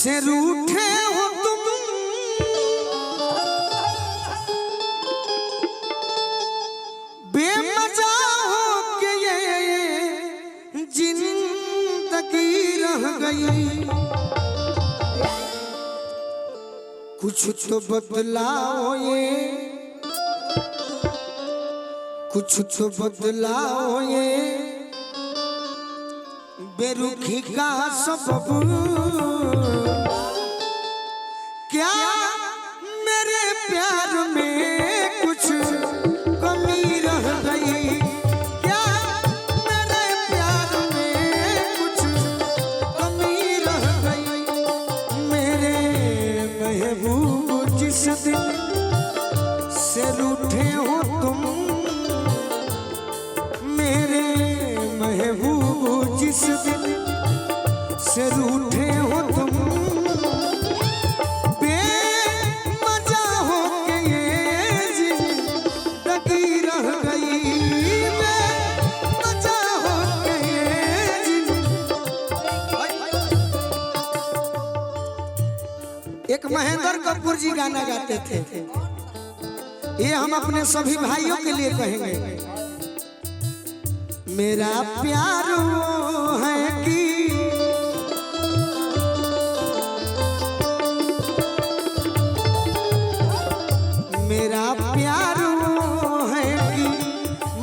से रूठे हो तुम, बेमजा हो के ये जिंदगी रह गई। कुछ तो बदलाओ ये, कुछ तो बदलाओ ये बेरुखी का सबब। क्या मेरे प्यार में कुछ कमी रह गई? क्या मेरे प्यार में कुछ कमी रह गई? मेरे महबूब जिस दिन से रूठे हो तुम, मेरे महबूब जिस दिन से रूठे हो तुम, बेमजा हो के ये जिंदगी रह गई। बेमजा हो के ये एक महेंद्र कपूर जी गाना गाते थे, ये हम अपने सभी भाइयों के लिए कहेंगे। मेरा प्यार वो है कि मेरा प्यार वो है कि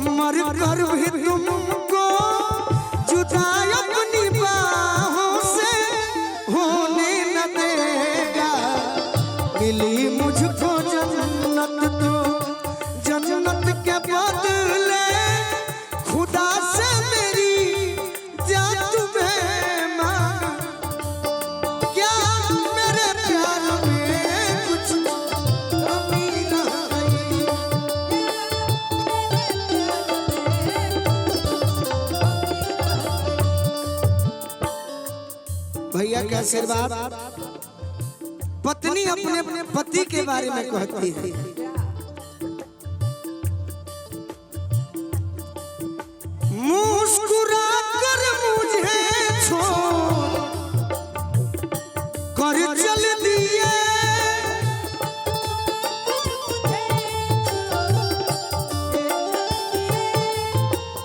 मर कर भी तुमको जुदा अपनी बाहों से होने न देगा। मिली मुझको जन्नत तो जन्नत के बदले खुदा से मेरी जान तुम्हें मांग। क्या मेरे प्यार में कुछ कमी रह गई? भैया के आशीर्वाद पत्नी अपने पति के बारे में कहती है। मुस्कुरा कर मुझे छोड़ कर चल दिए,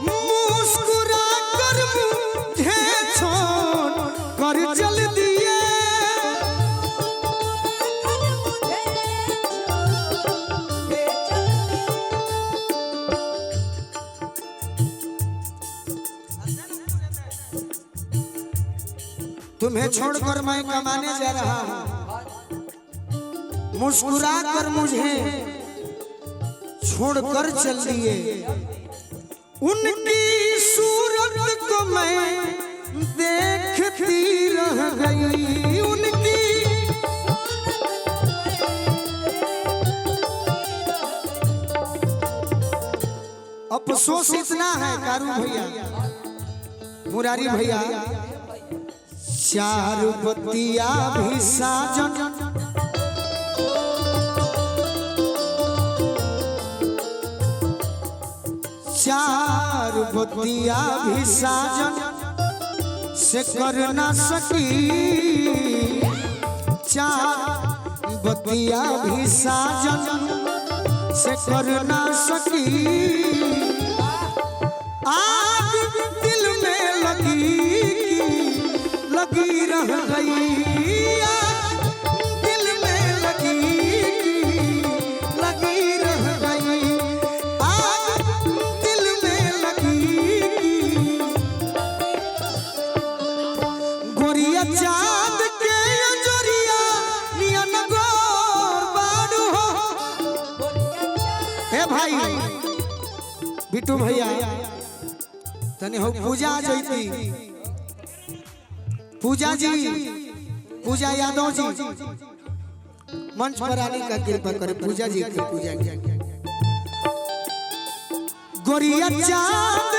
मुस्कुरा कर मुझे छोड़ कर चल दिए। तुम्हें छोड़कर मैं कमाने जा रहा हूं, मुस्कुरा कर मुझे छोड़कर चल दिए। उनकी सूरत को मैं देखती रह गई, उनकी अफसोस इतना है कारू भैया, मुरारी भैया, चार बतिया भी साजन चार बतिया भी साजन से कर ना सकी। चार बतिया भी साजन से कर ना सकी। आग दिल में लगी रह गई, दिल में लगी रह गई। आग दिल में लगी। गोरिया चाँद के जोरिया नियन गोर बाड़ू हो। हे भाई बिट्टू भैया तने हो पूजा जैती, पूजा जी, पूजा यादव जी मंच पर आने का कृपा करें। पूजा जी की पूजा। गोरिया चाँद